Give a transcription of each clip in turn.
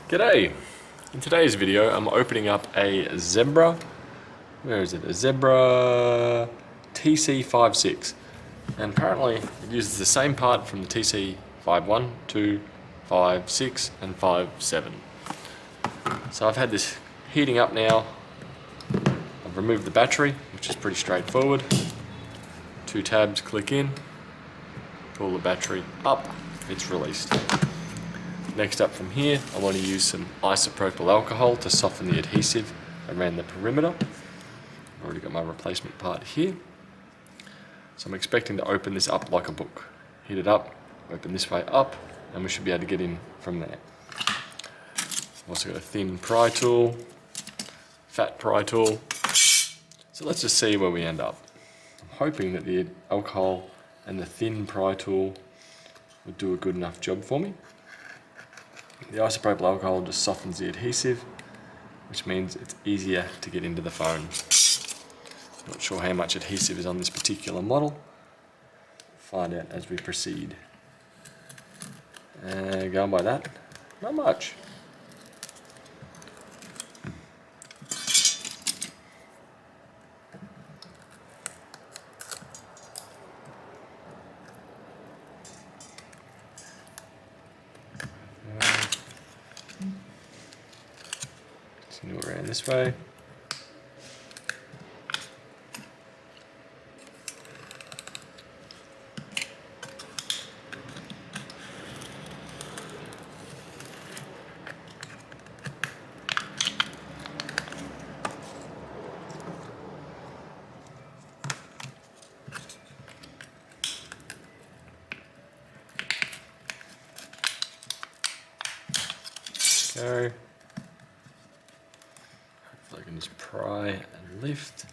G'day! In today's video I'm opening up a Zebra, a Zebra TC56, and apparently it uses the same part from the TC51, 2, 5, 6 and 5, 7. So I've had this heating up now. I've removed the battery, which is pretty straightforward. 2 tabs, click in, pull the battery up, it's released. Next up from here, I want to use some isopropyl alcohol to soften the adhesive around the perimeter. I've already got my replacement part here. So I'm expecting to open this up like a book. Heat it up, open this way up, and we should be able to get in from there. I've also got a thin pry tool, fat pry tool. So let's just see where we end up. I'm hoping that the alcohol and the thin pry tool will do a good enough job for me. The isopropyl alcohol just softens the adhesive, which means it's easier to get into the phone. Not sure how much adhesive is on this particular model. Find out as we proceed. Going by that, not much. Continue around this way. Go. Hopefully I can just pry and lift.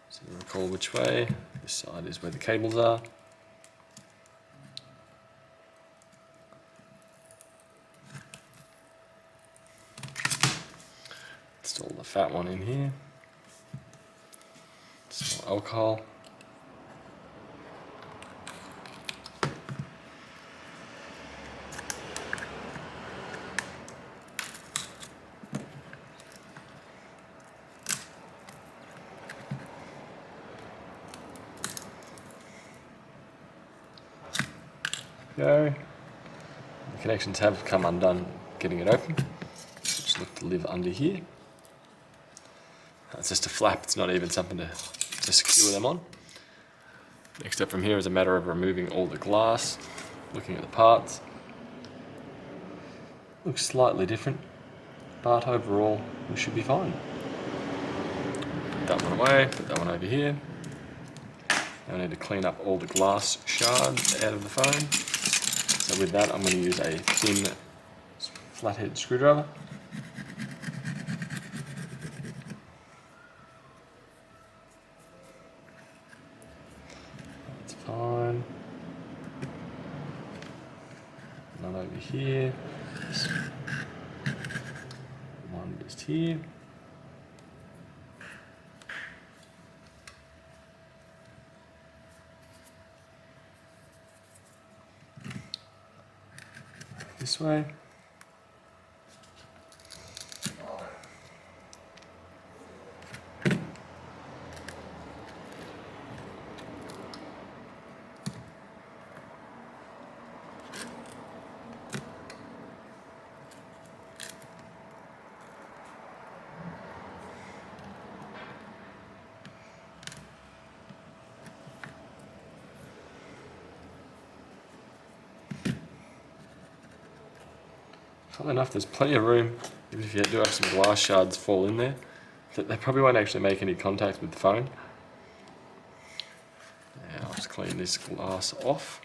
So recall which way. This side is where the cables are. Install the fat one in here. Some more alcohol. Go. The connections have come undone getting it open. Just look to live under here. It's just a flap, it's not even something to secure them on. Next up from here is a matter of removing all the glass, looking at the parts. Looks slightly different, but overall we should be fine. Put that one away, put that one over here. Now I need to clean up all the glass shards out of the phone. So with that, I'm going to use a thin flathead screwdriver. That's fine. None over here. One just here. This way. Funnily enough, there's plenty of room, even if you do have some glass shards fall in there, that they probably won't actually make any contact with the phone. Now I'll just clean this glass off.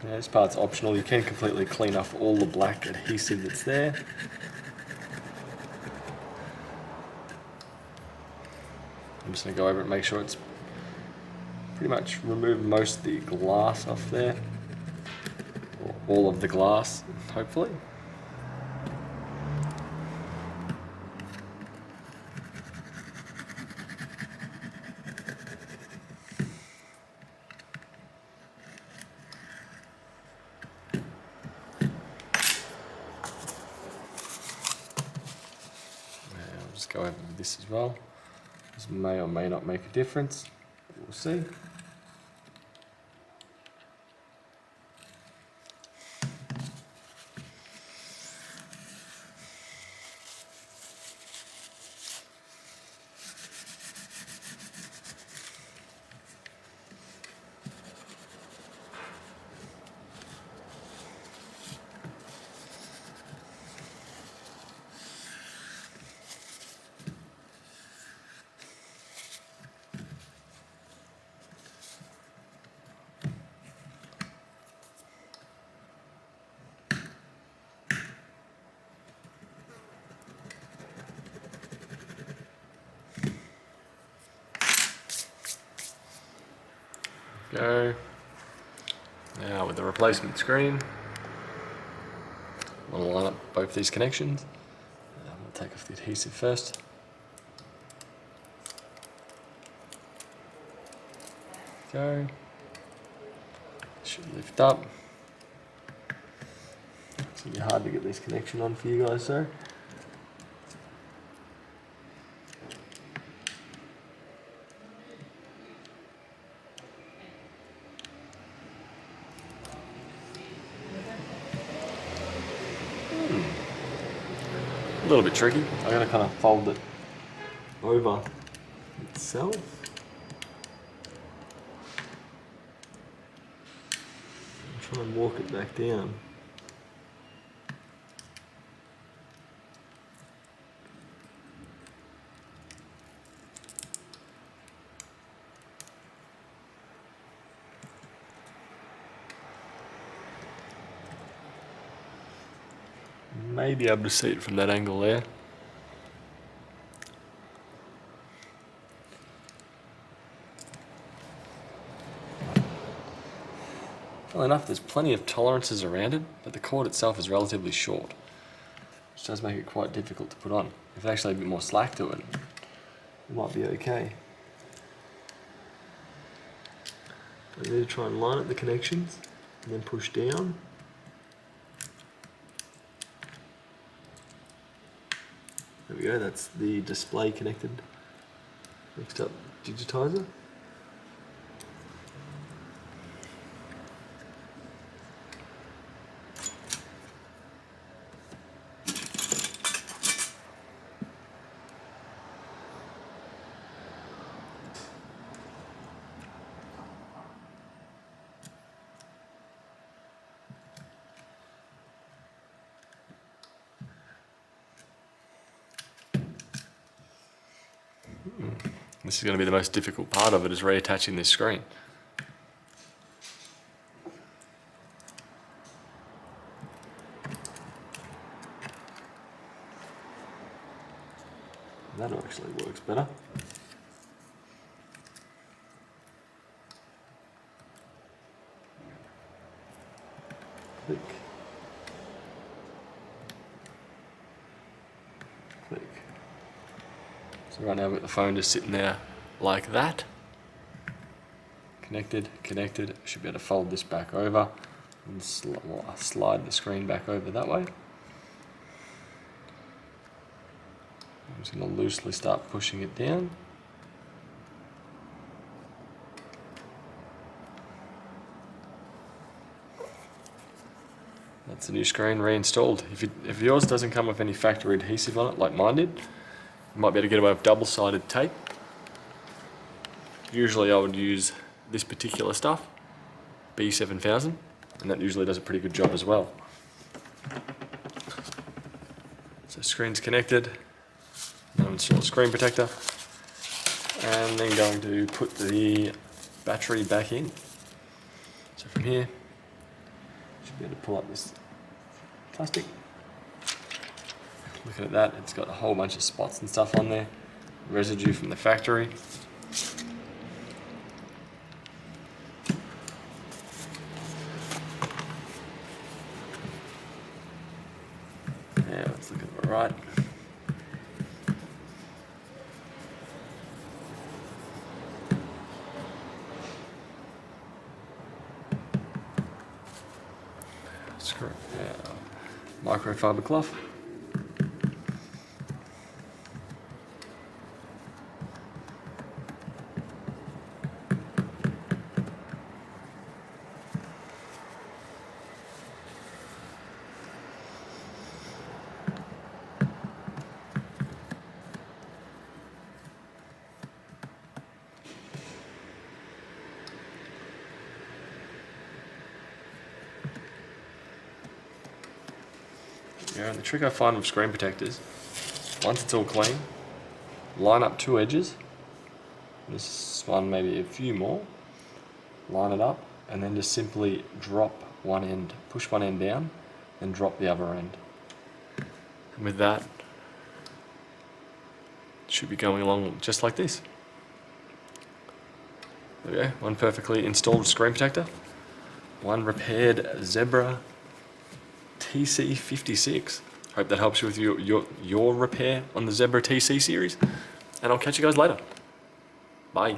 Now this part's optional, you can completely clean off all the black adhesive that's there. I'm just going to go over it and make sure it's pretty much remove most of the glass off there, or all of the glass, hopefully. go over with this as well. This may or may not make a difference. We'll see. Go. Now with the replacement screen, I'm going to line up both these connections. I'm going to take off the adhesive first. Go. Should lift up. It's going to be hard to get this connection on for you guys though. A little bit tricky. I'm going to kind of fold it over itself. And try and walk it back down. May be able to see it from that angle there. Funnily enough, there's plenty of tolerances around it, but the cord itself is relatively short, which does make it quite difficult to put on. If there's actually a bit more slack to it, it might be okay. I need to try and line up the connections and then push down. There we go, that's the display connected. Next up, digitizer. This is going to be the most difficult part of it, is reattaching this screen. That actually works better. Click. Click. So right now we've got the phone just sitting there like that. Connected, connected. Should be able to fold this back over and slide the screen back over that way. I'm just going to loosely start pushing it down. That's the new screen reinstalled. If yours doesn't come with any factory adhesive on it like mine did, you might be able to get away with double-sided tape. Usually I would use this particular stuff, B7000, and that usually does a pretty good job as well. So screen's connected. Now install a screen protector, and then going to put the battery back in. So from here, should be able to pull up this plastic. Looking at that, it's got a whole bunch of spots and stuff on there, residue from the factory. Yeah, let's look at the right. Screw, microfiber cloth. Yeah, and the trick I find with screen protectors, once it's all clean, line up two edges. This one, maybe a few more. Line it up, and then just simply drop one end, push one end down, and drop the other end. And with that, it should be going along just like this. There we go, one perfectly installed screen protector, one repaired Zebra TC56. Hope that helps you with your repair on the Zebra TC series, and I'll catch you guys later. Bye.